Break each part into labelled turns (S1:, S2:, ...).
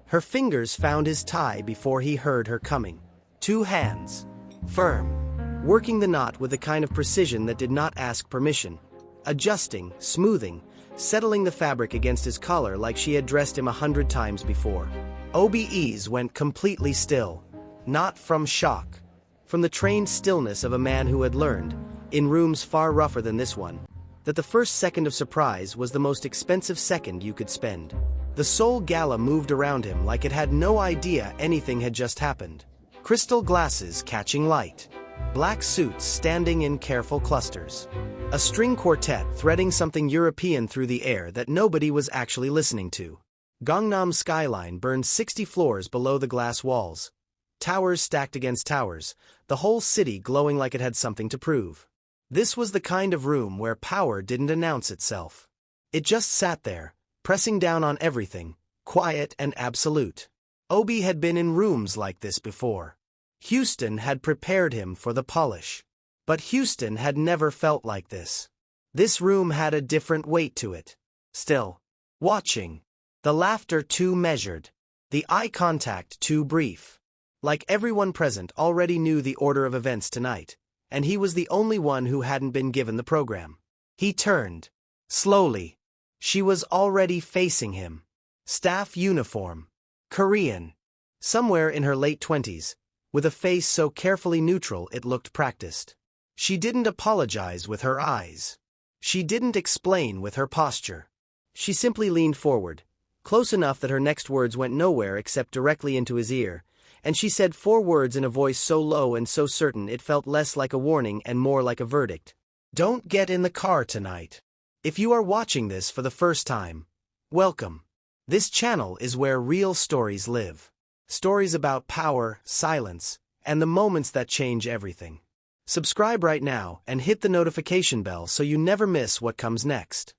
S1: Her fingers found his tie before he heard her coming. 2 hands. Firm. Working the knot with the kind of precision that did not ask permission. Adjusting, smoothing, settling the fabric against his collar like she had dressed him 100 times before. Obi Eze went completely still. Not from shock. From the trained stillness of a man who had learned, in rooms far rougher than this one, that the first second of surprise was the most expensive second you could spend. The Seoul gala moved around him like it had no idea anything had just happened. Crystal glasses catching light. Black suits standing in careful clusters. A string quartet threading something European through the air that nobody was actually listening to. Gangnam's skyline burned 60 floors below the glass walls. Towers stacked against towers, the whole city glowing like it had something to prove. This was the kind of room where power didn't announce itself. It just sat there, pressing down on everything, quiet and absolute. Obi had been in rooms like this before. Houston had prepared him for the polish. But Houston had never felt like this. This room had a different weight to it. Still. Watching. The laughter too measured. The eye contact too brief. Like everyone present already knew the order of events tonight, and he was the only one who hadn't been given the program. He turned. Slowly. She was already facing him. Staff uniform. Korean. Somewhere in her late 20s, with a face so carefully neutral it looked practiced. She didn't apologize with her eyes. She didn't explain with her posture. She simply leaned forward, close enough that her next words went nowhere except directly into his ear, and she said 4 words in a voice so low and so certain it felt less like a warning and more like a verdict. Don't get in the car tonight. If you are watching this for the first time, welcome. This channel is where real stories live. Stories about power, silence, and the moments that change everything. Subscribe right now and hit the notification bell so you never miss what comes next.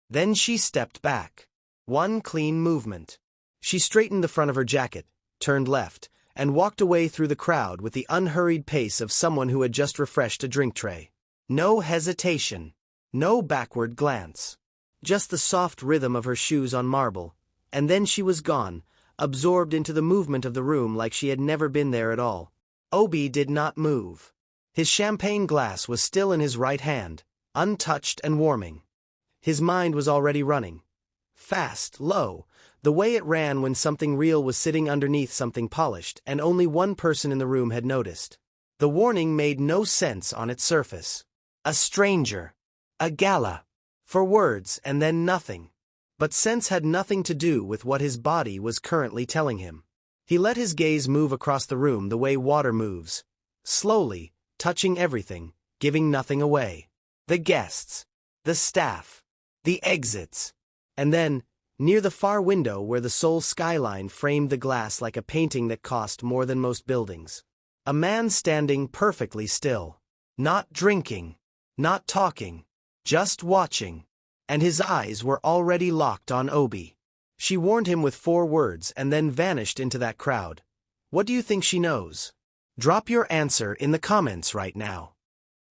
S1: Then she stepped back. One clean movement. She straightened the front of her jacket, turned left, and walked away through the crowd with the unhurried pace of someone who had just refreshed a drink tray. No hesitation. No backward glance. Just the soft rhythm of her shoes on marble, and then she was gone, absorbed into the movement of the room like she had never been there at all. Obi did not move. His champagne glass was still in his right hand, untouched and warming. His mind was already running. Fast, low, the way it ran when something real was sitting underneath something polished and only one person in the room had noticed. The warning made no sense on its surface. A stranger. A gala. For words and then nothing. But sense had nothing to do with what his body was currently telling him. He let his gaze move across the room the way water moves. Slowly, touching everything, giving nothing away. The guests. The staff. The exits. And then, near the far window where the Seoul skyline framed the glass like a painting that cost more than most buildings. A man standing perfectly still. Not drinking. Not talking. Just watching. And his eyes were already locked on Obi. She warned him with 4 words and then vanished into that crowd. What do you think she knows? Drop your answer in the comments right now.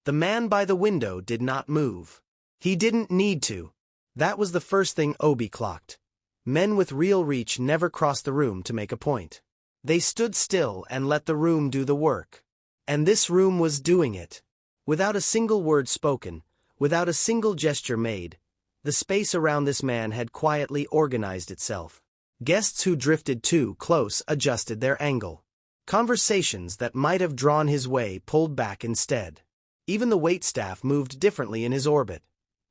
S1: The man by the window did not move. He didn't need to. That was the first thing Obi clocked. Men with real reach never crossed the room to make a point. They stood still and let the room do the work. And this room was doing it. Without a single word spoken, without a single gesture made, the space around this man had quietly organized itself. Guests who drifted too close adjusted their angle. Conversations that might have drawn his way pulled back instead. Even the waitstaff moved differently in his orbit.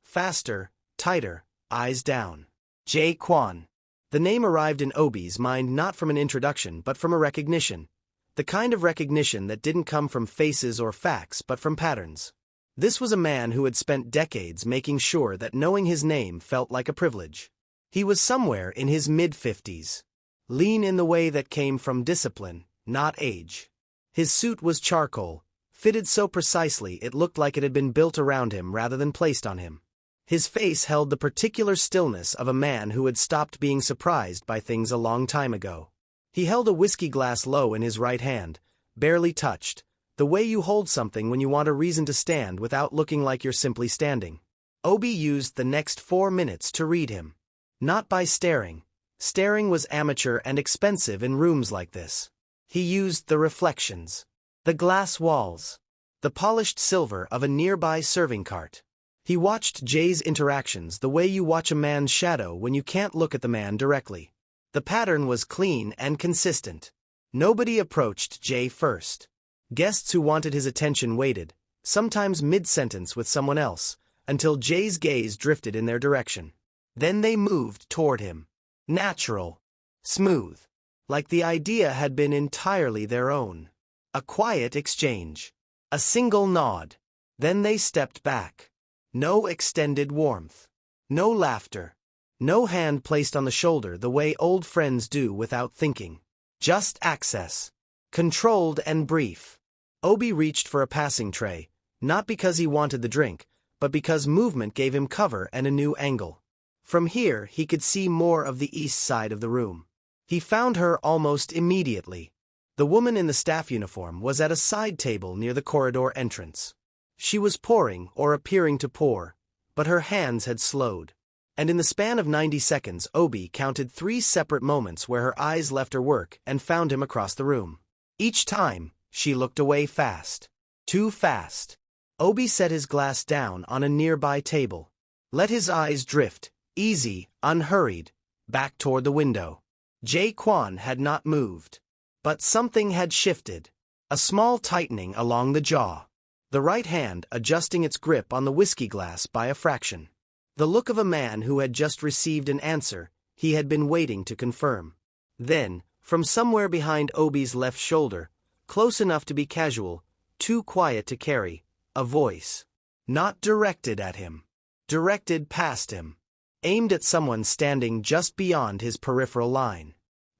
S1: Faster, tighter, eyes down. Jae Kwon. The name arrived in Obi's mind not from an introduction but from a recognition. The kind of recognition that didn't come from faces or facts but from patterns. This was a man who had spent decades making sure that knowing his name felt like a privilege. He was somewhere in his mid-50s. Lean in the way that came from discipline, not age. His suit was charcoal, fitted so precisely it looked like it had been built around him rather than placed on him. His face held the particular stillness of a man who had stopped being surprised by things a long time ago. He held a whiskey glass low in his right hand, barely touched, the way you hold something when you want a reason to stand without looking like you're simply standing. Obi used the next 4 minutes to read him. Not by staring, Staring was amateur and expensive in rooms like this. He used the reflections, the glass walls, the polished silver of a nearby serving cart. He watched Jay's interactions the way you watch a man's shadow when you can't look at the man directly. The pattern was clean and consistent. Nobody approached Jay first. Guests who wanted his attention waited, sometimes mid-sentence with someone else, until Jay's gaze drifted in their direction. Then they moved toward him. Natural. Smooth. Like the idea had been entirely their own. A quiet exchange. A single nod. Then they stepped back. No extended warmth. No laughter. No hand placed on the shoulder the way old friends do without thinking. Just access. Controlled and brief. Obi reached for a passing tray, not because he wanted the drink, but because movement gave him cover and a new angle. From here he could see more of the east side of the room. He found her almost immediately. The woman in the staff uniform was at a side table near the corridor entrance. She was pouring or appearing to pour, but her hands had slowed. And in the span of 90 seconds Obi counted 3 separate moments where her eyes left her work and found him across the room. Each time, she looked away fast. Too fast. Obi set his glass down on a nearby table. Let his eyes drift, easy, unhurried, back toward the window. Jae Kwon had not moved. But something had shifted. A small tightening along the jaw. The right hand adjusting its grip on the whiskey glass by a fraction. The look of a man who had just received an answer he had been waiting to confirm. Then, from somewhere behind Obi's left shoulder, close enough to be casual, too quiet to carry, a voice. Not directed at him. Directed past him. Aimed at someone standing just beyond his peripheral line.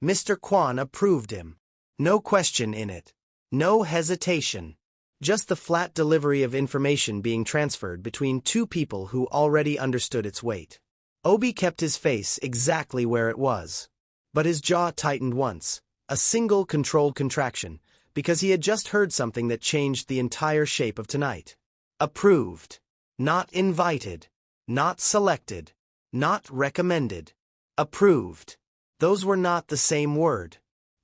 S1: Mr. Kwon approved him. No question in it. No hesitation. Just the flat delivery of information being transferred between two people who already understood its weight. Obi kept his face exactly where it was. But his jaw tightened once, a single controlled contraction, because he had just heard something that changed the entire shape of tonight. Approved. Not invited. Not selected. Not recommended. Approved. Those were not the same word.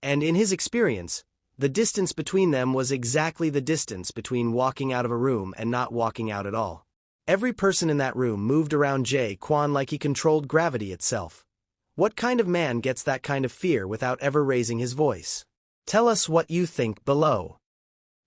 S1: And in his experience, the distance between them was exactly the distance between walking out of a room and not walking out at all. Every person in that room moved around Jae Kwon like he controlled gravity itself. What kind of man gets that kind of fear without ever raising his voice? Tell us what you think below.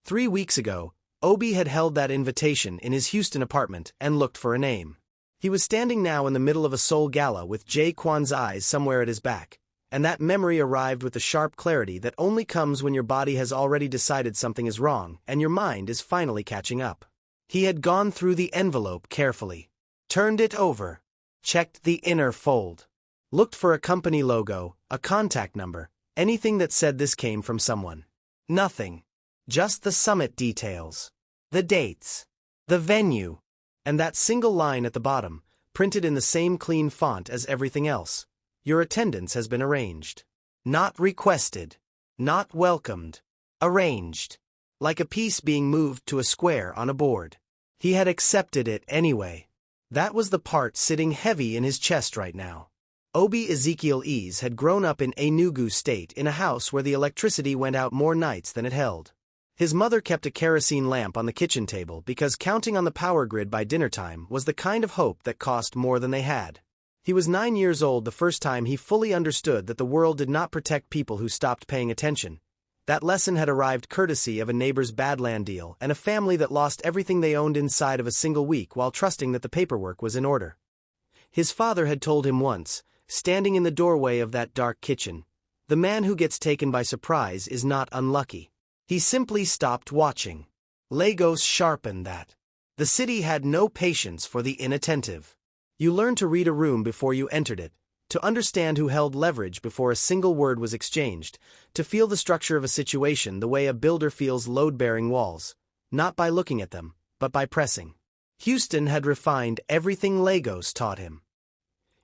S1: 3 weeks ago, Obi had held that invitation in his Houston apartment and looked for a name. He was standing now in the middle of a Seoul gala with Jae Kwon's eyes somewhere at his back. And that memory arrived with the sharp clarity that only comes when your body has already decided something is wrong and your mind is finally catching up. He had gone through the envelope carefully, turned it over, checked the inner fold, looked for a company logo, a contact number, anything that said this came from someone. Nothing. Just the summit details, the dates, the venue, and that single line at the bottom, printed in the same clean font as everything else. Your attendance has been arranged. Not requested. Not welcomed. Arranged. Like a piece being moved to a square on a board. He had accepted it anyway. That was the part sitting heavy in his chest right now. Obi Eze had grown up in Enugu State in a house where the electricity went out more nights than it held. His mother kept a kerosene lamp on the kitchen table because counting on the power grid by dinnertime was the kind of hope that cost more than they had. He was 9 years old the first time he fully understood that the world did not protect people who stopped paying attention. That lesson had arrived courtesy of a neighbor's badland deal and a family that lost everything they owned inside of a single week while trusting that the paperwork was in order. His father had told him once, standing in the doorway of that dark kitchen, the man who gets taken by surprise is not unlucky. He simply stopped watching. Lagos sharpened that. The city had no patience for the inattentive. You learned to read a room before you entered it, to understand who held leverage before a single word was exchanged, to feel the structure of a situation the way a builder feels load-bearing walls, not by looking at them, but by pressing. Houston had refined everything Lagos taught him.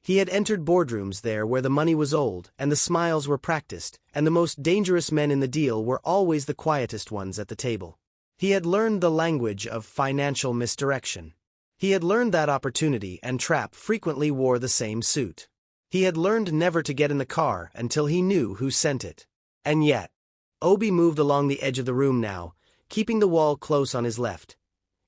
S1: He had entered boardrooms there where the money was old and the smiles were practiced, and the most dangerous men in the deal were always the quietest ones at the table. He had learned the language of financial misdirection. He had learned that opportunity and trap frequently wore the same suit. He had learned never to get in the car until he knew who sent it. And yet, Obi moved along the edge of the room now, keeping the wall close on his left.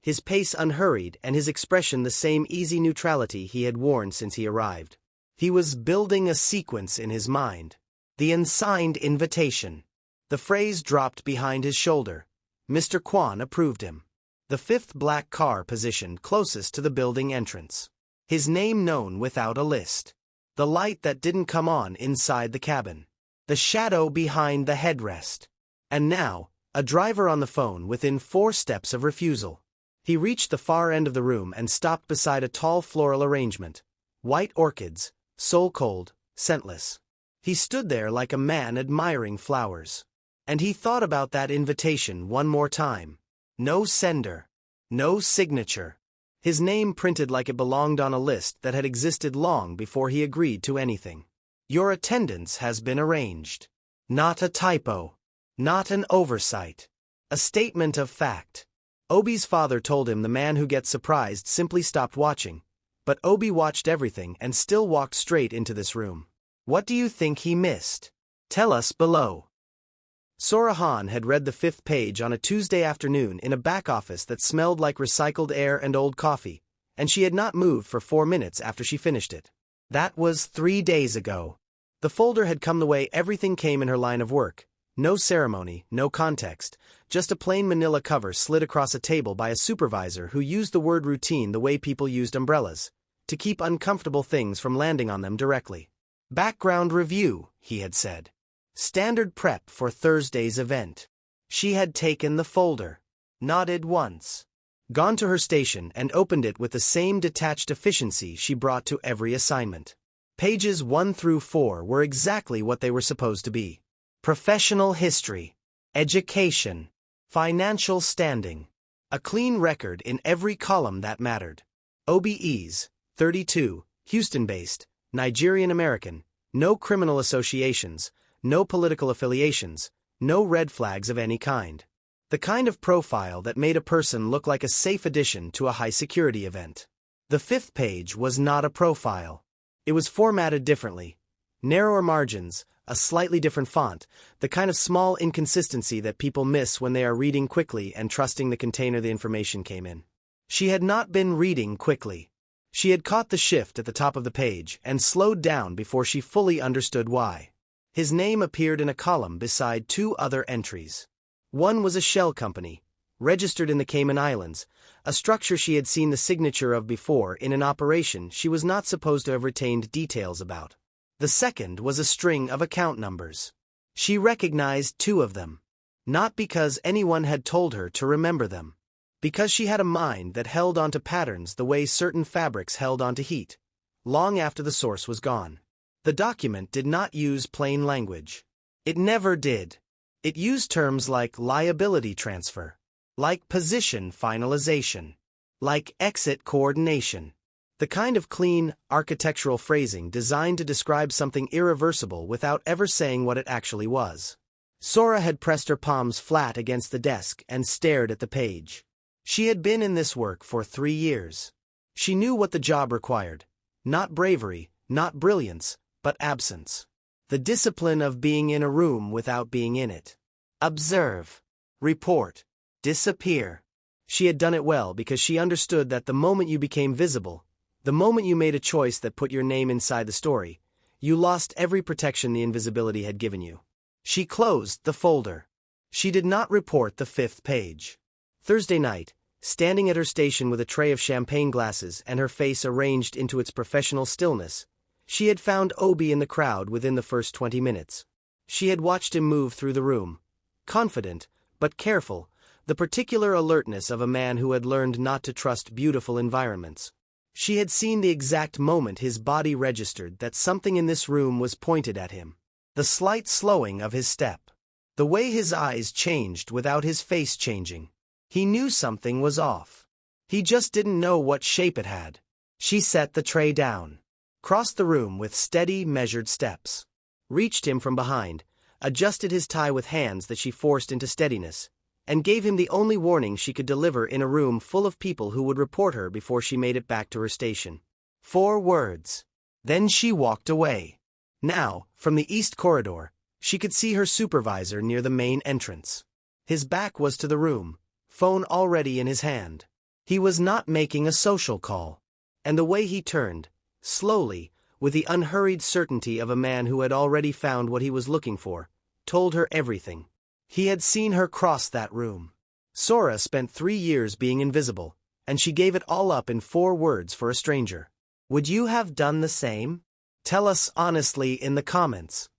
S1: His pace unhurried and his expression the same easy neutrality he had worn since he arrived. He was building a sequence in his mind. The unsigned invitation. The phrase dropped behind his shoulder. Mr. Kwan approved him. The fifth black car positioned closest to the building entrance. His name known without a list. The light that didn't come on inside the cabin. The shadow behind the headrest. And now, a driver on the phone within 4 steps of refusal. He reached the far end of the room and stopped beside a tall floral arrangement. White orchids, soul cold, scentless. He stood there like a man admiring flowers. And he thought about that invitation one more time. No sender. No signature. His name printed like it belonged on a list that had existed long before he agreed to anything. Your attendance has been arranged. Not a typo. Not an oversight. A statement of fact. Obi's father told him the man who gets surprised simply stopped watching, but Obi watched everything and still walked straight into this room. What do you think he missed? Tell us below. Sora Han had read the 5th page on a Tuesday afternoon in a back office that smelled like recycled air and old coffee, and she had not moved for 4 minutes after she finished it. That was 3 days ago. The folder had come the way everything came in her line of work. No ceremony, no context, just a plain manila cover slid across a table by a supervisor who used the word routine the way people used umbrellas, to keep uncomfortable things from landing on them directly. Background review, he had said. Standard prep for Thursday's event. She had taken the folder, nodded once, gone to her station and opened it with the same detached efficiency she brought to every assignment. Pages 1 through 4 were exactly what they were supposed to be. Professional history, education, financial standing. A clean record in every column that mattered. Obi Eze, 32, Houston-based, Nigerian-American, no criminal associations, no political affiliations, no red flags of any kind. The kind of profile that made a person look like a safe addition to a high-security event. The 5th page was not a profile. It was formatted differently. Narrower margins, a slightly different font, the kind of small inconsistency that people miss when they are reading quickly and trusting the container the information came in. She had not been reading quickly. She had caught the shift at the top of the page and slowed down before she fully understood why. His name appeared in a column beside 2 other entries. One was a shell company, registered in the Cayman Islands, a structure she had seen the signature of before in an operation she was not supposed to have retained details about. The second was a string of account numbers. She recognized 2 of them. Not because anyone had told her to remember them. Because she had a mind that held onto patterns the way certain fabrics held onto heat, long after the source was gone. The document did not use plain language. It never did. It used terms like liability transfer, like position finalization, like exit coordination. The kind of clean, architectural phrasing designed to describe something irreversible without ever saying what it actually was. Sora had pressed her palms flat against the desk and stared at the page. She had been in this work for 3 years. She knew what the job required. Not bravery, not brilliance, but absence. The discipline of being in a room without being in it. Observe. Report. Disappear. She had done it well because she understood that the moment you became visible, the moment you made a choice that put your name inside the story, you lost every protection the invisibility had given you. She closed the folder. She did not report the 5th page. Thursday night, standing at her station with a tray of champagne glasses and her face arranged into its professional stillness, she had found Obi in the crowd within the first 20 minutes. She had watched him move through the room, confident, but careful, the particular alertness of a man who had learned not to trust beautiful environments. She had seen the exact moment his body registered that something in this room was pointed at him. The slight slowing of his step. The way his eyes changed without his face changing. He knew something was off. He just didn't know what shape it had. She set the tray down. Crossed the room with steady, measured steps. Reached him from behind, adjusted his tie with hands that she forced into steadiness, and gave him the only warning she could deliver in a room full of people who would report her before she made it back to her station. 4 words. Then she walked away. Now, from the east corridor, she could see her supervisor near the main entrance. His back was to the room, phone already in his hand. He was not making a social call. And the way he turned, slowly, with the unhurried certainty of a man who had already found what he was looking for, told her everything. He had seen her cross that room. Sora spent 3 years being invisible, and she gave it all up in 4 words for a stranger. Would you have done the same? Tell us honestly in the comments.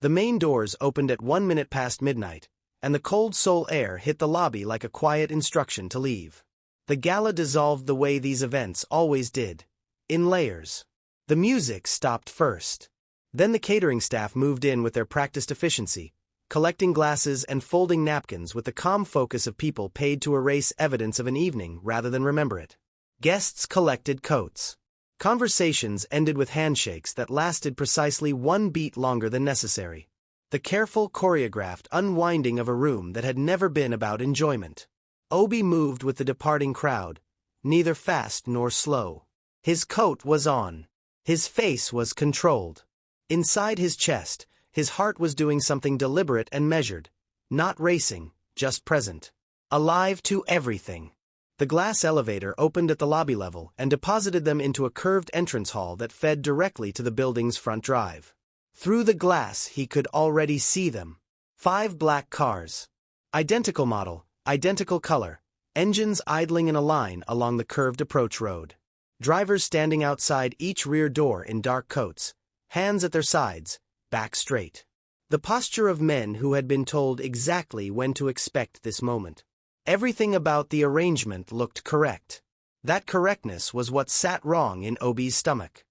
S1: The main doors opened at 1 minute past midnight, and the cold Seoul air hit the lobby like a quiet instruction to leave. The gala dissolved the way these events always did, in layers. The music stopped first. Then the catering staff moved in with their practiced efficiency, collecting glasses and folding napkins with the calm focus of people paid to erase evidence of an evening rather than remember it. Guests collected coats. Conversations ended with handshakes that lasted precisely 1 beat longer than necessary. The careful, choreographed unwinding of a room that had never been about enjoyment. Obi moved with the departing crowd, neither fast nor slow. His coat was on. His face was controlled. Inside his chest, his heart was doing something deliberate and measured, not racing, just present. Alive to everything. The glass elevator opened at the lobby level and deposited them into a curved entrance hall that fed directly to the building's front drive. Through the glass he could already see them. 5 black cars. Identical model, identical color, engines idling in a line along the curved approach road. Drivers standing outside each rear door in dark coats, hands at their sides, back straight. The posture of men who had been told exactly when to expect this moment. Everything about the arrangement looked correct. That correctness was what sat wrong in Obi's stomach.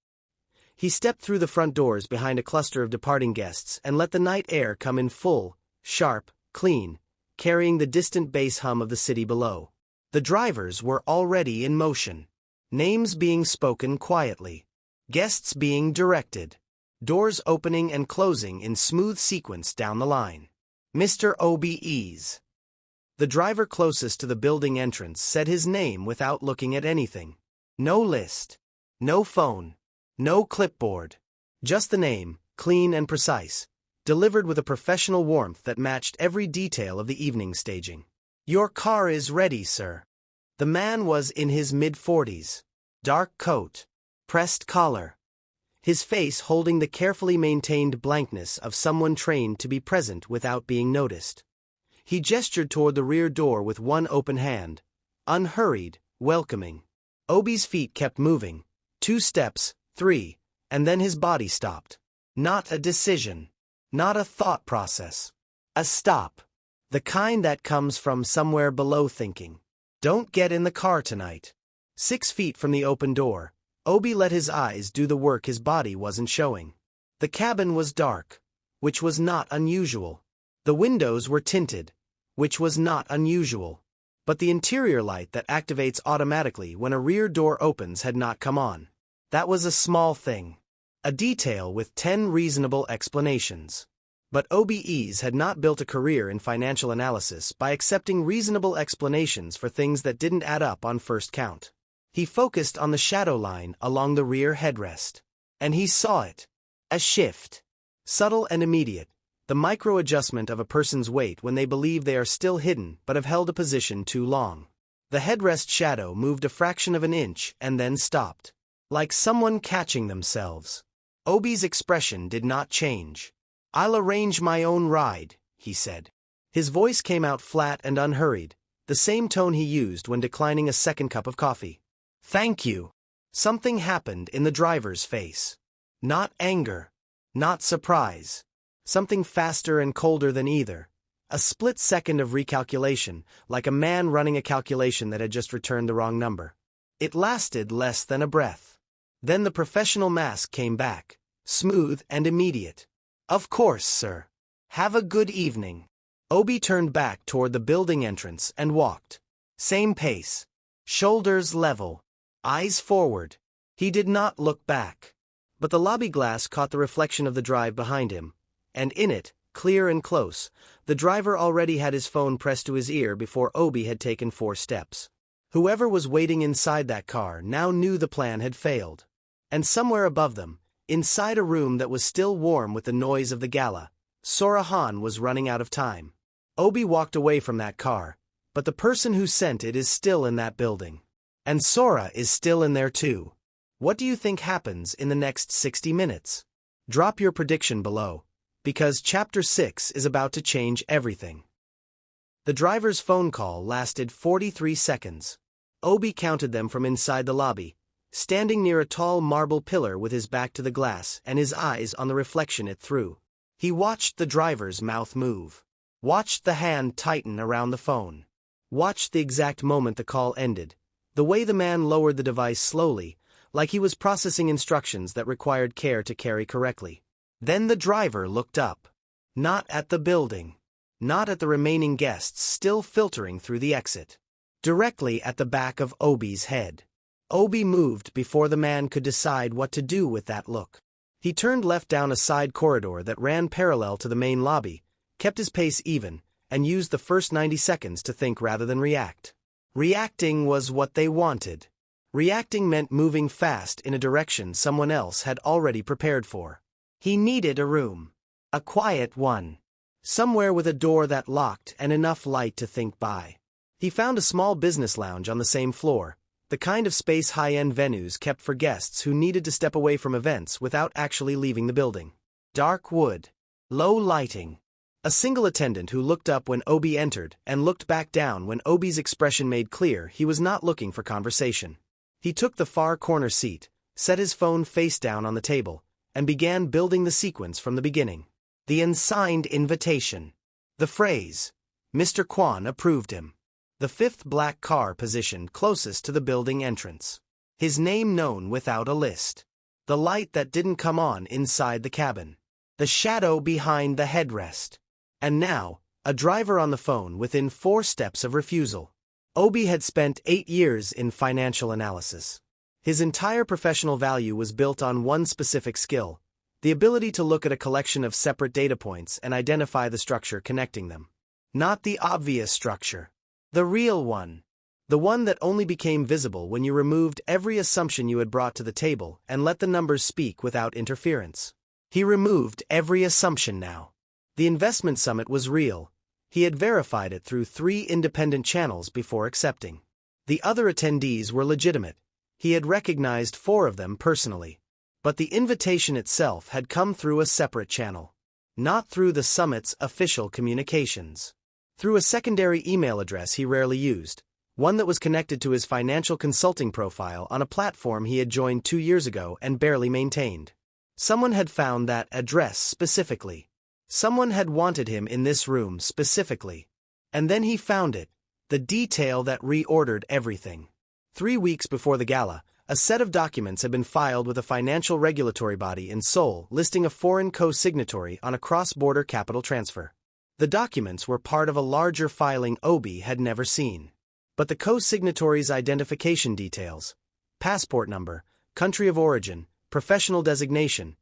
S1: He stepped through the front doors behind a cluster of departing guests and let the night air come in full, sharp, clean, carrying the distant bass hum of the city below. The drivers were already in motion. Names being spoken quietly. Guests being directed. Doors opening and closing in smooth sequence down the line. Mr. Obi Eze. The driver closest to the building entrance said his name without looking at anything. No list. No phone. No clipboard. Just the name, clean and precise, delivered with a professional warmth that matched every detail of the evening staging. Your car is ready, sir. The man was in his mid-40s. Dark coat. Pressed collar. His face holding the carefully maintained blankness of someone trained to be present without being noticed. He gestured toward the rear door with one open hand, unhurried, welcoming. Obi's feet kept moving, 2 steps, 3, and then his body stopped. Not a decision. Not a thought process. A stop. The kind that comes from somewhere below thinking. Don't get in the car tonight. 6 feet from the open door, Obi let his eyes do the work his body wasn't showing. The cabin was dark, which was not unusual. The windows were tinted, which was not unusual. But the interior light that activates automatically when a rear door opens had not come on. That was a small thing. A detail with 10 reasonable explanations. But Obi Eze had not built a career in financial analysis by accepting reasonable explanations for things that didn't add up on first count. He focused on the shadow line along the rear headrest. And he saw it. A shift. Subtle and immediate. The micro-adjustment of a person's weight when they believe they are still hidden but have held a position too long. The headrest shadow moved a fraction of an inch and then stopped. Like someone catching themselves. Obi's expression did not change. I'll arrange my own ride, he said. His voice came out flat and unhurried, the same tone he used when declining a second cup of coffee. Thank you. Something happened in the driver's face. Not anger. Not surprise. Something faster and colder than either. A split second of recalculation, like a man running a calculation that had just returned the wrong number. It lasted less than a breath. Then the professional mask came back, smooth and immediate. Of course, sir. Have a good evening. Obi turned back toward the building entrance and walked. Same pace. Shoulders level. Eyes forward. He did not look back. But the lobby glass caught the reflection of the drive behind him, and in it, clear and close, the driver already had his phone pressed to his ear before Obi had taken 4 steps. Whoever was waiting inside that car now knew the plan had failed. And somewhere above them, Inside a room that was still warm with the noise of the gala, Sora-han was running out of time. Obi walked away from that car, but the person who sent it is still in that building. And Sora is still in there too. What do you think happens in the next 60 minutes? Drop your prediction below, because Chapter 6 is about to change everything. The driver's phone call lasted 43 seconds. Obi counted them from inside the lobby, standing near a tall marble pillar with his back to the glass and his eyes on the reflection it threw. He watched the driver's mouth move, watched the hand tighten around the phone, watched the exact moment the call ended, the way the man lowered the device slowly, like he was processing instructions that required care to carry correctly. Then the driver looked up. Not at the building. Not at the remaining guests still filtering through the exit. Directly at the back of Obi's head. Obi moved before the man could decide what to do with that look. He turned left down a side corridor that ran parallel to the main lobby, kept his pace even, and used the first 90 seconds to think rather than react. Reacting was what they wanted. Reacting meant moving fast in a direction someone else had already prepared for. He needed a room. A quiet one. Somewhere with a door that locked and enough light to think by. He found a small business lounge on the same floor, the kind of space high-end venues kept for guests who needed to step away from events without actually leaving the building. Dark wood. Low lighting. A single attendant who looked up when Obi entered and looked back down when Obi's expression made clear he was not looking for conversation. He took the far corner seat, set his phone face down on the table, and began building the sequence from the beginning. The unsigned invitation. The phrase, Mr. Kwan approved him. The fifth black car positioned closest to the building entrance. His name known without a list. The light that didn't come on inside the cabin. The shadow behind the headrest. And now, a driver on the phone within 4 steps of refusal. Obi had spent 8 years in financial analysis. His entire professional value was built on one specific skill, the ability to look at a collection of separate data points and identify the structure connecting them. Not the obvious structure. The real one. The one that only became visible when you removed every assumption you had brought to the table and let the numbers speak without interference. He removed every assumption now. The investment summit was real. He had verified it through 3 independent channels before accepting. The other attendees were legitimate. He had recognized 4 of them personally. But the invitation itself had come through a separate channel. Not through the summit's official communications. Through a secondary email address he rarely used, one that was connected to his financial consulting profile on a platform he had joined 2 years ago and barely maintained. Someone had found that address specifically. Someone had wanted him in this room specifically. And then he found it, the detail that reordered everything. 3 weeks before the gala, a set of documents had been filed with a financial regulatory body in Seoul listing a foreign co-signatory on a cross-border capital transfer. The documents were part of a larger filing Obi had never seen. But the co-signatory's identification details, passport number, country of origin, professional designation,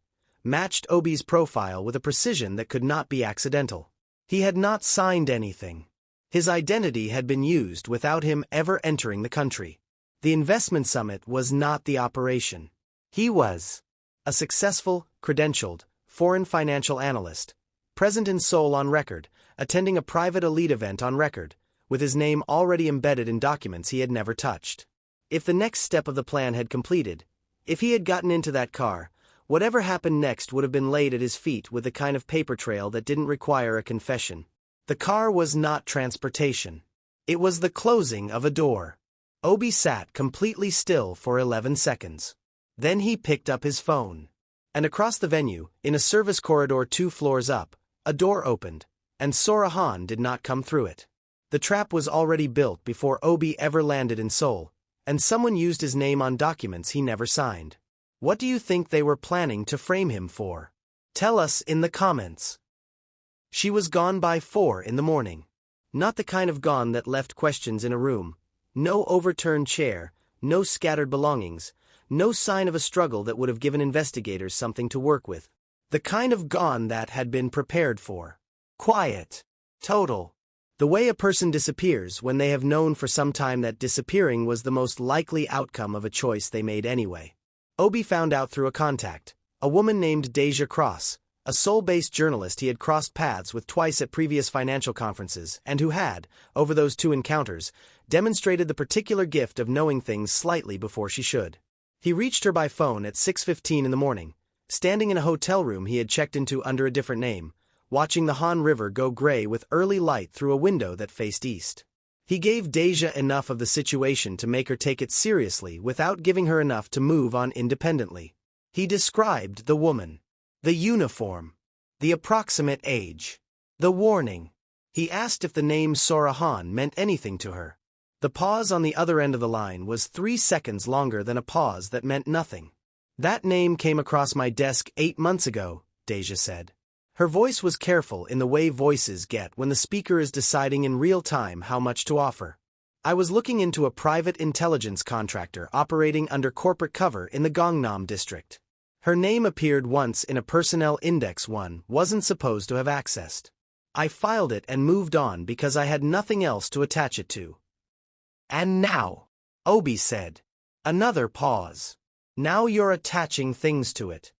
S1: matched Obi's profile with a precision that could not be accidental. He had not signed anything. His identity had been used without him ever entering the country. The investment summit was not the operation. He was a successful, credentialed, foreign financial analyst, present in Seoul on record, attending a private elite event on record, with his name already embedded in documents he had never touched. If the next step of the plan had completed, if he had gotten into that car, whatever happened next would have been laid at his feet with the kind of paper trail that didn't require a confession. The car was not transportation. It was the closing of a door. Obi sat completely still for 11 seconds. Then he picked up his phone. And across the venue, in a service corridor 2 floors up, a door opened, and Sora-han did not come through it. The trap was already built before Obi ever landed in Seoul, and someone used his name on documents he never signed. What do you think they were planning to frame him for? Tell us in the comments. She was gone by 4 in the morning. Not the kind of gone that left questions in a room. No overturned chair, no scattered belongings, no sign of a struggle that would have given investigators something to work with. The kind of gone that had been prepared for. Quiet. Total. The way a person disappears when they have known for some time that disappearing was the most likely outcome of a choice they made anyway. Obi found out through a contact, a a woman named Deja Cross, a Seoul-based journalist he had crossed paths with twice at previous financial conferences and who had, over those two encounters, demonstrated the particular gift of knowing things slightly before she should. He reached her by phone at 6:15 in the morning, standing in a hotel room he had checked into under a different name, watching the Han River go gray with early light through a window that faced east. He gave Deja enough of the situation to make her take it seriously without giving her enough to move on independently. He described the woman, the uniform, the approximate age, the warning. He asked if the name Sora Han meant anything to her. The pause on the other end of the line was 3 seconds longer than a pause that meant nothing. That name came across my desk 8 months ago, Deja said. Her voice was careful in the way voices get when the speaker is deciding in real time how much to offer. I was looking into a private intelligence contractor operating under corporate cover in the Gangnam district. Her name appeared once in a personnel index one wasn't supposed to have accessed. I filed it and moved on because I had nothing else to attach it to. And now, Obi said. Another pause. Now you're attaching things to it.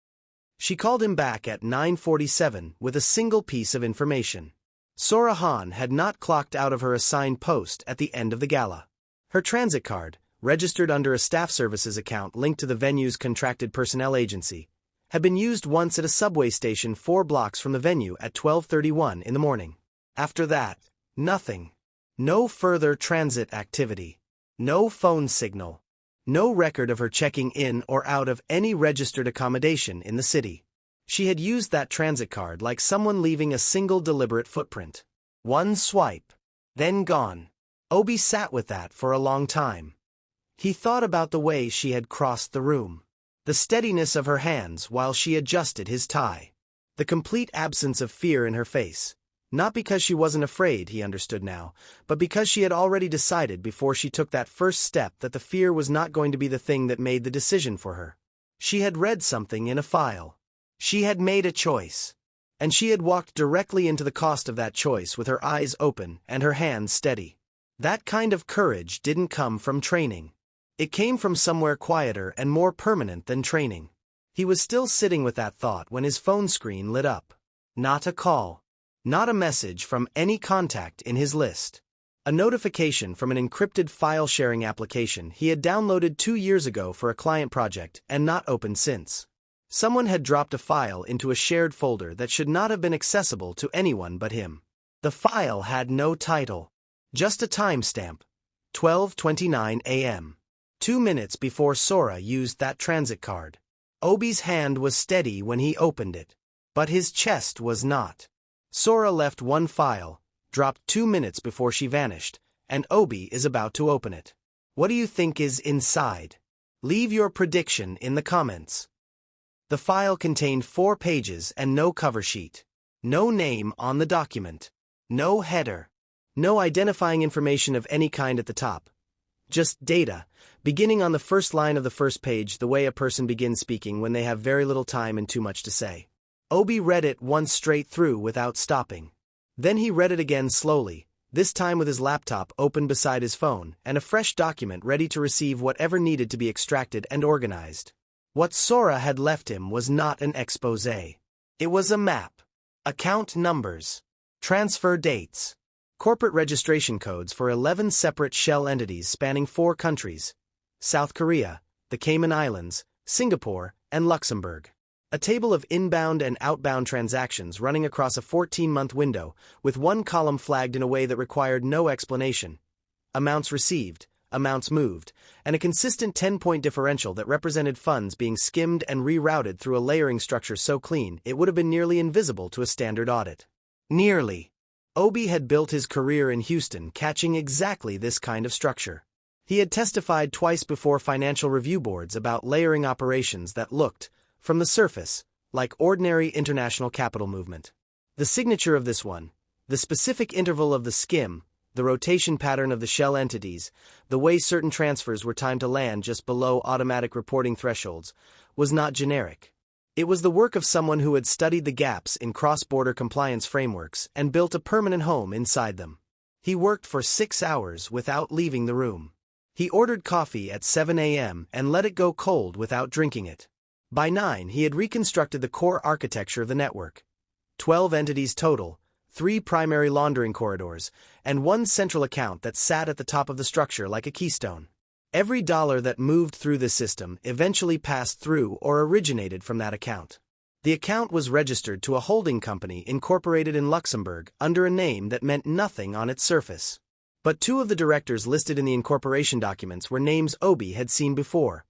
S1: She called him back at 9:47 with a single piece of information. Sora Han had not clocked out of her assigned post at the end of the gala. Her transit card, registered under a staff services account linked to the venue's contracted personnel agency, had been used once at a subway station 4 blocks from the venue at 12:31 in the morning. After that, nothing. No further transit activity. No phone signal. No record of her checking in or out of any registered accommodation in the city. She had used that transit card like someone leaving a single deliberate footprint. One swipe. Then gone. Obi sat with that for a long time. He thought about the way she had crossed the room. The steadiness of her hands while she adjusted his tie. The complete absence of fear in her face. Not because she wasn't afraid, he understood now, but because she had already decided before she took that first step that the fear was not going to be the thing that made the decision for her. She had read something in a file. She had made a choice. And she had walked directly into the cost of that choice with her eyes open and her hands steady. That kind of courage didn't come from training. It came from somewhere quieter and more permanent than training. He was still sitting with that thought when his phone screen lit up. Not a call. Not a message from any contact in his list. A notification from an encrypted file-sharing application he had downloaded 2 years ago for a client project and not opened since. Someone had dropped a file into a shared folder that should not have been accessible to anyone but him. The file had no title. Just a timestamp. 12:29 a.m. 2 minutes before Sora used that transit card. Obi's hand was steady when he opened it. But his chest was not. Sora left one file, dropped 2 minutes before she vanished, and Obi is about to open it. What do you think is inside? Leave your prediction in the comments. The file contained 4 pages and no cover sheet. No name on the document. No header. No identifying information of any kind at the top. Just data, beginning on the first line of the first page the way a person begins speaking when they have very little time and too much to say. Obi read it once straight through without stopping. Then he read it again slowly, this time with his laptop open beside his phone and a fresh document ready to receive whatever needed to be extracted and organized. What Sora had left him was not an exposé. It was a map. Account numbers. Transfer dates. Corporate registration codes for 11 separate shell entities spanning 4 countries: South Korea, the Cayman Islands, Singapore, and Luxembourg. A table of inbound and outbound transactions running across a 14-month window, with one column flagged in a way that required no explanation. Amounts received, amounts moved, and a consistent 10-point differential that represented funds being skimmed and rerouted through a layering structure so clean it would have been nearly invisible to a standard audit. Nearly. Obi had built his career in Houston catching exactly this kind of structure. He had testified twice before financial review boards about layering operations that looked, from the surface, like ordinary international capital movement. The signature of this one, the specific interval of the skim, the rotation pattern of the shell entities, the way certain transfers were timed to land just below automatic reporting thresholds, was not generic. It was the work of someone who had studied the gaps in cross-border compliance frameworks and built a permanent home inside them. He worked for 6 hours without leaving the room. He ordered coffee at 7 a.m. and let it go cold without drinking it. By 9, he had reconstructed the core architecture of the network. 12 entities total, 3 primary laundering corridors, and 1 central account that sat at the top of the structure like a keystone. Every dollar that moved through the system eventually passed through or originated from that account. The account was registered to a holding company incorporated in Luxembourg under a name that meant nothing on its surface. But 2 of the directors listed in the incorporation documents were names Obi had seen before,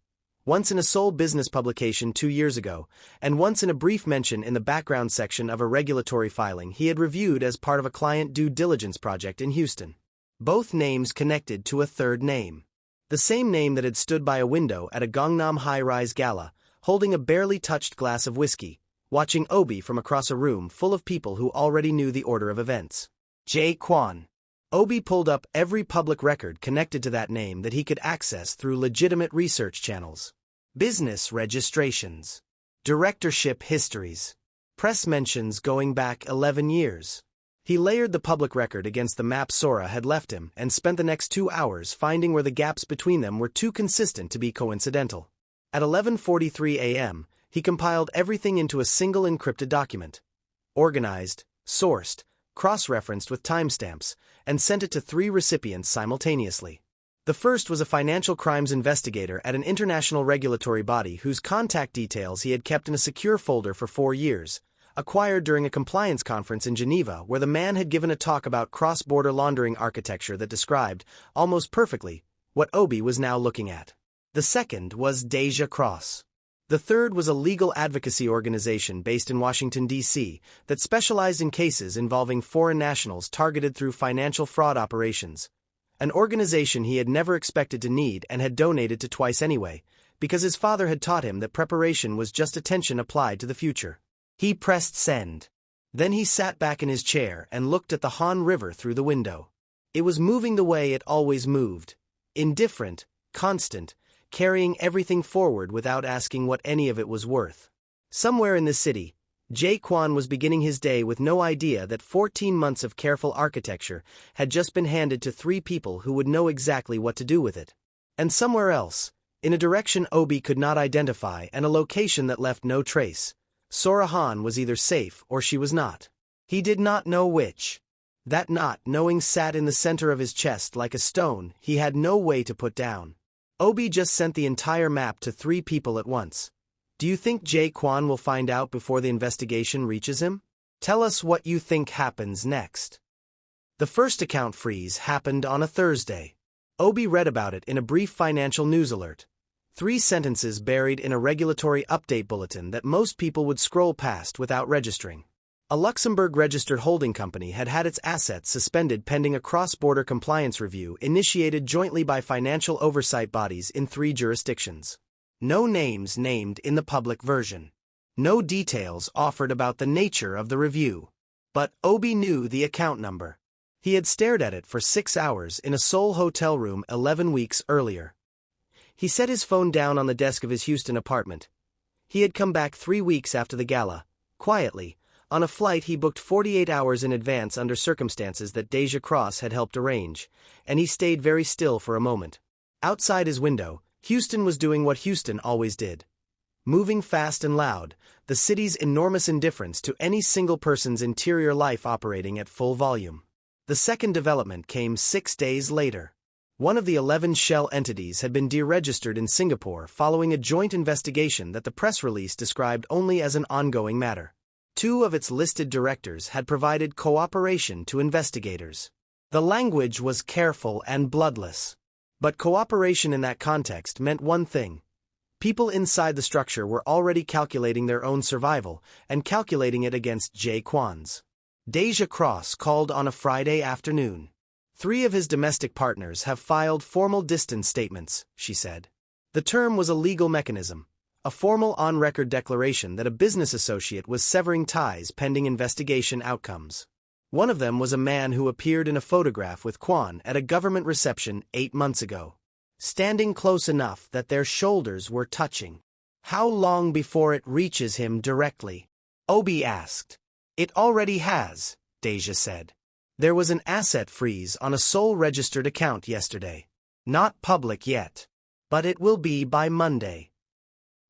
S1: once in a Seoul business publication 2 years ago, and once in a brief mention in the background section of a regulatory filing he had reviewed as part of a client due diligence project in Houston. Both names connected to a third name. The same name that had stood by a window at a Gangnam high-rise gala, holding a barely touched glass of whiskey, watching Obi from across a room full of people who already knew the order of events. Jae Kwon. Obi pulled up every public record connected to that name that he could access through legitimate research channels. Business registrations. Directorship histories. Press mentions going back 11 years. He layered the public record against the map Sora had left him and spent the next 2 hours finding where the gaps between them were too consistent to be coincidental. At 11:43 a.m., he compiled everything into a single encrypted document. Organized, sourced, cross-referenced with timestamps, and sent it to 3 recipients simultaneously. The first was a financial crimes investigator at an international regulatory body whose contact details he had kept in a secure folder for 4 years, acquired during a compliance conference in Geneva where the man had given a talk about cross-border laundering architecture that described, almost perfectly, what Obi was now looking at. The second was Deja Cross. The third was a legal advocacy organization based in Washington, D.C., that specialized in cases involving foreign nationals targeted through financial fraud operations. An organization he had never expected to need and had donated to twice anyway, because his father had taught him that preparation was just attention applied to the future. He pressed send. Then he sat back in his chair and looked at the Han River through the window. It was moving the way it always moved. Indifferent, constant, carrying everything forward without asking what any of it was worth. Somewhere in the city, Jae Kwon was beginning his day with no idea that 14 months of careful architecture had just been handed to 3 people who would know exactly what to do with it. And somewhere else, in a direction Obi could not identify and a location that left no trace, Sora Han was either safe or she was not. He did not know which. That not knowing sat in the center of his chest like a stone he had no way to put down. Obi just sent the entire map to 3 people at once. Do you think Jae Kwon will find out before the investigation reaches him? Tell us what you think happens next. The first account freeze happened on a Thursday. Obi read about it in a brief financial news alert. 3 sentences buried in a regulatory update bulletin that most people would scroll past without registering. A Luxembourg-registered holding company had had its assets suspended pending a cross-border compliance review initiated jointly by financial oversight bodies in 3 jurisdictions. No names named in the public version. No details offered about the nature of the review. But Obi knew the account number. He had stared at it for 6 hours in a Seoul hotel room 11 weeks earlier. He set his phone down on the desk of his Houston apartment. He had come back 3 weeks after the gala, quietly, on a flight he booked 48 hours in advance under circumstances that Deja Cross had helped arrange, and he stayed very still for a moment. Outside his window, Houston was doing what Houston always did. Moving fast and loud, the city's enormous indifference to any single person's interior life operating at full volume. The second development came 6 days later. One of the 11 shell entities had been deregistered in Singapore following a joint investigation that the press release described only as an ongoing matter. 2 of its listed directors had provided cooperation to investigators. The language was careful and bloodless. But cooperation in that context meant one thing. People inside the structure were already calculating their own survival and calculating it against Jae Kwon's. Deja Cross called on a Friday afternoon. 3 of his domestic partners have filed formal distance statements, she said. The term was a legal mechanism, a formal on-record declaration that a business associate was severing ties pending investigation outcomes. One of them was a man who appeared in a photograph with Kwon at a government reception 8 months ago, standing close enough that their shoulders were touching. How long before it reaches him directly? Obi asked. It already has, Deja said. There was an asset freeze on a Seoul-registered account yesterday. Not public yet. But it will be by Monday.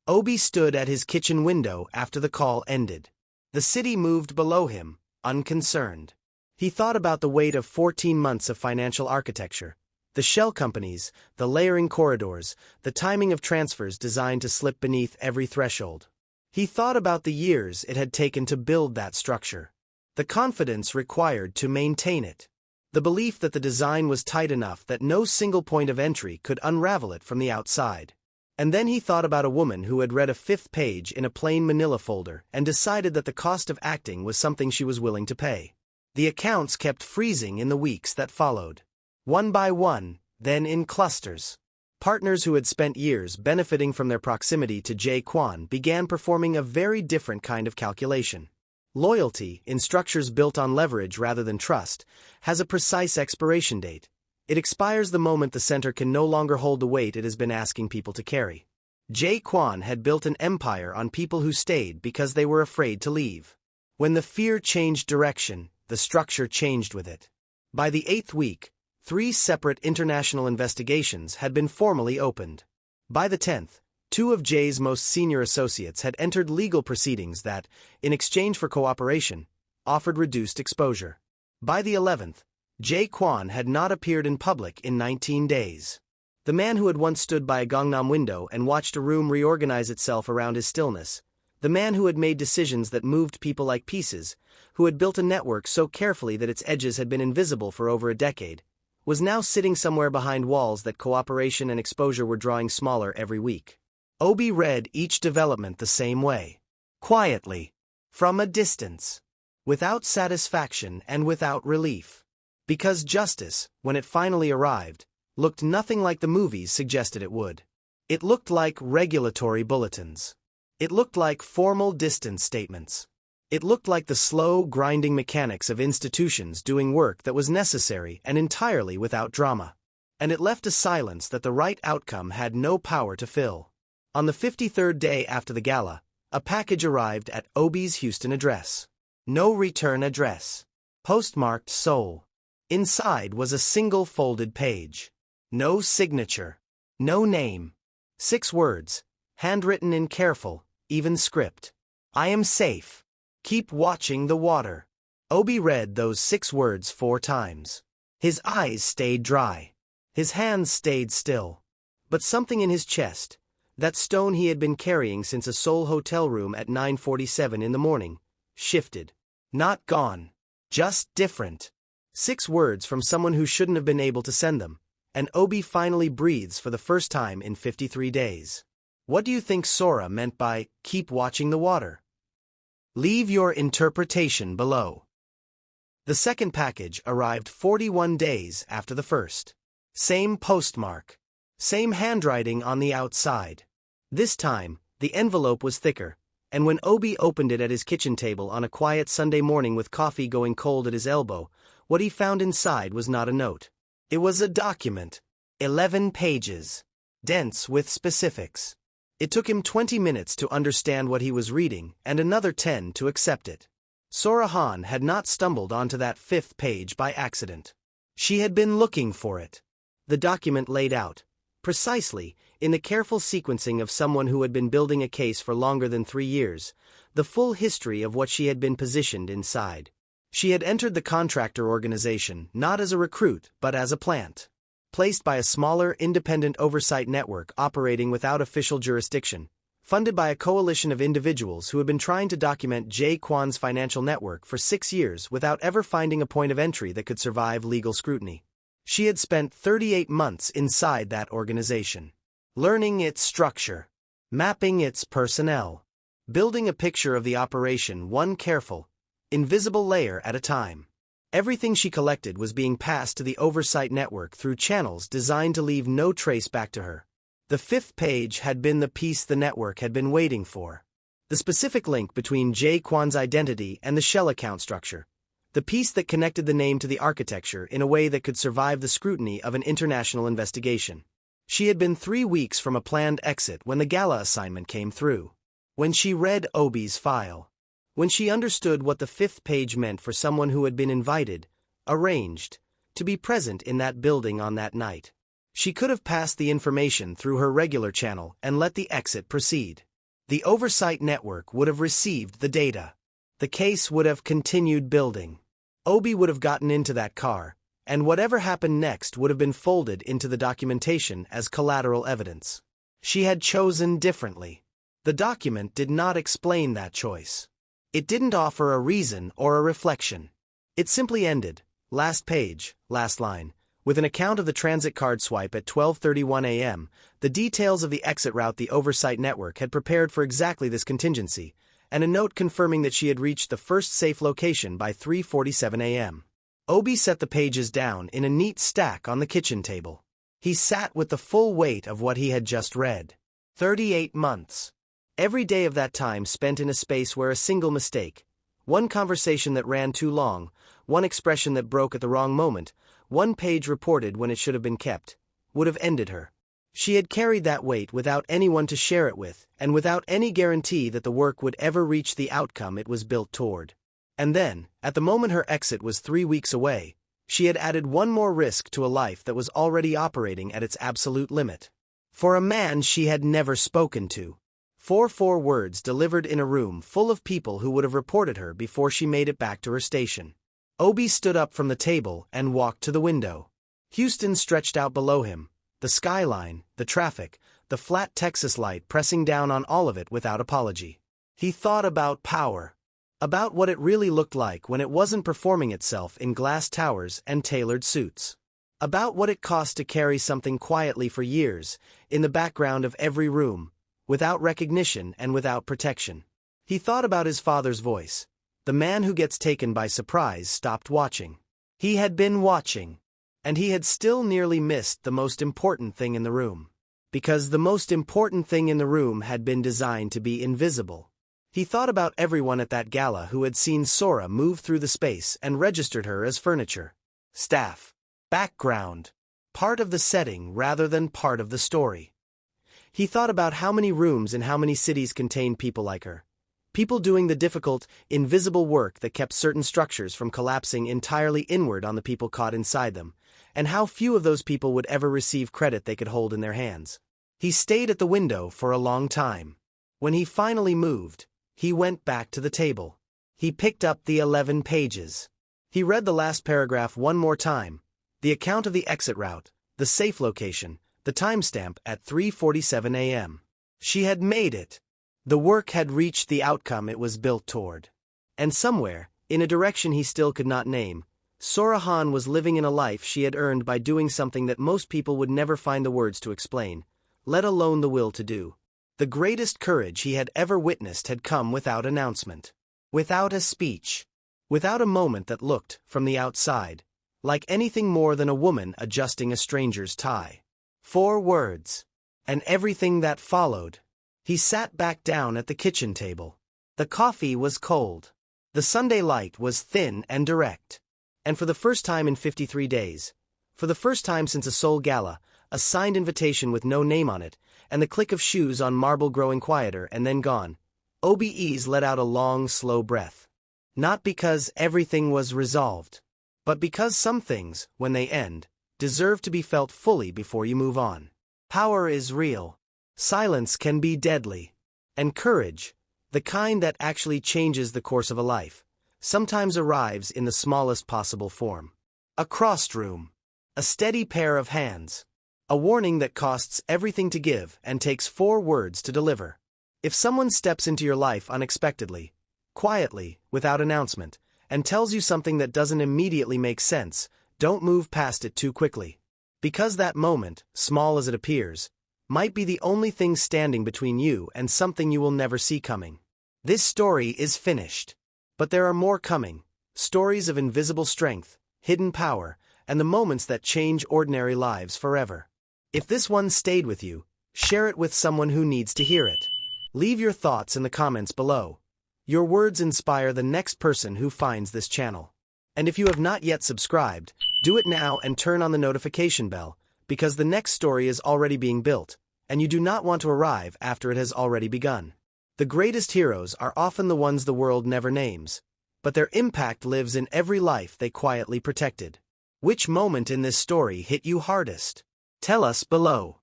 S1: Obi stood at his kitchen window after the call ended. The city moved below him, unconcerned. He thought about the weight of 14 months of financial architecture, the shell companies, the layering corridors, the timing of transfers designed to slip beneath every threshold. He thought about the years it had taken to build that structure, the confidence required to maintain it, the belief that the design was tight enough that no single point of entry could unravel it from the outside. And then he thought about a woman who had read a 5th page in a plain manila folder and decided that the cost of acting was something she was willing to pay. The accounts kept freezing in the weeks that followed. One by one, then in clusters. Partners who had spent years benefiting from their proximity to Jae Kwon began performing a very different kind of calculation. Loyalty, in structures built on leverage rather than trust, has a precise expiration date. It expires the moment the center can no longer hold the weight it has been asking people to carry. Jae Kwon had built an empire on people who stayed because they were afraid to leave. When the fear changed direction, the structure changed with it. By the 8th week, 3 separate international investigations had been formally opened. By the 10th, 2 of Jae's most senior associates had entered legal proceedings that, in exchange for cooperation, offered reduced exposure. By the 11th, Jae Kwon had not appeared in public in 19 days. The man who had once stood by a Gangnam window and watched a room reorganize itself around his stillness, the man who had made decisions that moved people like pieces, who had built a network so carefully that its edges had been invisible for over a decade, was now sitting somewhere behind walls that cooperation and exposure were drawing smaller every week. Obi read each development the same way. Quietly. From a distance. Without satisfaction and without relief. Because justice, when it finally arrived, looked nothing like the movies suggested it would. It looked like regulatory bulletins. It looked like formal distance statements. It looked like the slow, grinding mechanics of institutions doing work that was necessary and entirely without drama. And it left a silence that the right outcome had no power to fill. On the 53rd day after the gala, a package arrived at Obi's Houston address. No return address. Postmarked Seoul. Inside was a single folded page. No signature. No name. 6 words, handwritten in careful, even script. I am safe. Keep watching the water. Obi read those 6 words 4 times. His eyes stayed dry. His hands stayed still. But something in his chest, that stone he had been carrying since a Seoul hotel room at 9:47 in the morning, shifted. Not gone. Just different. 6 words from someone who shouldn't have been able to send them, and Obi finally breathes for the first time in 53 days. What do you think Sora meant by, keep watching the water? Leave your interpretation below. The second package arrived 41 days after the first. Same postmark. Same handwriting on the outside. This time, the envelope was thicker, and when Obi opened it at his kitchen table on a quiet Sunday morning with coffee going cold at his elbow, what he found inside was not a note. It was a document. 11 pages. Dense with specifics. It took him 20 minutes to understand what he was reading and another 10 to accept it. Sora Han had not stumbled onto that 5th page by accident. She had been looking for it. The document laid out, precisely, in the careful sequencing of someone who had been building a case for longer than 3 years, the full history of what she had been positioned inside. She had entered the contractor organization not as a recruit but as a plant. Placed by a smaller, independent oversight network operating without official jurisdiction, funded by a coalition of individuals who had been trying to document Jae Kwon's financial network for 6 years without ever finding a point of entry that could survive legal scrutiny. She had spent 38 months inside that organization, learning its structure, mapping its personnel, building a picture of the operation one careful, invisible layer at a time. Everything she collected was being passed to the oversight network through channels designed to leave no trace back to her. The 5th page had been the piece the network had been waiting for. The specific link between Jae Kwon's identity and the shell account structure. The piece that connected the name to the architecture in a way that could survive the scrutiny of an international investigation. She had been 3 weeks from a planned exit when the gala assignment came through. When she read Obi's file. When she understood what the 5th page meant for someone who had been invited, arranged, to be present in that building on that night. She could have passed the information through her regular channel and let the exit proceed. The oversight network would have received the data. The case would have continued building. Obi would have gotten into that car, and whatever happened next would have been folded into the documentation as collateral evidence. She had chosen differently. The document did not explain that choice. It didn't offer a reason or a reflection. It simply ended, last page, last line, with an account of the transit card swipe at 12:31 a.m., the details of the exit route the oversight network had prepared for exactly this contingency, and a note confirming that she had reached the first safe location by 3:47 a.m. Obi set the pages down in a neat stack on the kitchen table. He sat with the full weight of what he had just read. 38 months. Every day of that time spent in a space where a single mistake, one conversation that ran too long, one expression that broke at the wrong moment, one page reported when it should have been kept, would have ended her. She had carried that weight without anyone to share it with, and without any guarantee that the work would ever reach the outcome it was built toward. And then, at the moment her exit was 3 weeks away, she had added one more risk to a life that was already operating at its absolute limit. For a man she had never spoken to. 4 words delivered in a room full of people who would have reported her before she made it back to her station. Obi stood up from the table and walked to the window. Houston stretched out below him, the skyline, the traffic, the flat Texas light pressing down on all of it without apology. He thought about power. About what it really looked like when it wasn't performing itself in glass towers and tailored suits. About what it cost to carry something quietly for years, in the background of every room, without recognition and without protection. He thought about his father's voice. The man who gets taken by surprise stopped watching. He had been watching. And he had still nearly missed the most important thing in the room. Because the most important thing in the room had been designed to be invisible. He thought about everyone at that gala who had seen Sora move through the space and registered her as furniture. Staff. Background. Part of the setting rather than part of the story. He thought about how many rooms in how many cities contained people like her. People doing the difficult, invisible work that kept certain structures from collapsing entirely inward on the people caught inside them, and how few of those people would ever receive credit they could hold in their hands. He stayed at the window for a long time. When he finally moved, he went back to the table. He picked up the 11 pages. He read the last paragraph one more time, the account of the exit route, the safe location, the timestamp at 3:47 a.m. She had made it. The work had reached the outcome it was built toward. And somewhere, in a direction he still could not name, Sora Han was living in a life she had earned by doing something that most people would never find the words to explain, let alone the will to do. The greatest courage he had ever witnessed had come without announcement. Without a speech. Without a moment that looked, from the outside, like anything more than a woman adjusting a stranger's tie. 4 words. And everything that followed. He sat back down at the kitchen table. The coffee was cold. The Sunday light was thin and direct. And for the first time in 53 days, for the first time since a Seoul gala, a signed invitation with no name on it, and the click of shoes on marble growing quieter and then gone, Obi Eze let out a long, slow breath. Not because everything was resolved, but because some things, when they end, deserve to be felt fully before you move on. Power is real. Silence can be deadly. And courage, the kind that actually changes the course of a life, sometimes arrives in the smallest possible form. A crossed room. A steady pair of hands. A warning that costs everything to give and takes 4 words to deliver. If someone steps into your life unexpectedly, quietly, without announcement, and tells you something that doesn't immediately make sense, don't move past it too quickly. Because that moment, small as it appears, might be the only thing standing between you and something you will never see coming. This story is finished. But there are more coming. Stories of invisible strength, hidden power, and the moments that change ordinary lives forever. If this one stayed with you, share it with someone who needs to hear it. Leave your thoughts in the comments below. Your words inspire the next person who finds this channel. And if you have not yet subscribed, do it now and turn on the notification bell, because the next story is already being built, and you do not want to arrive after it has already begun. The greatest heroes are often the ones the world never names, but their impact lives in every life they quietly protected. Which moment in this story hit you hardest? Tell us below.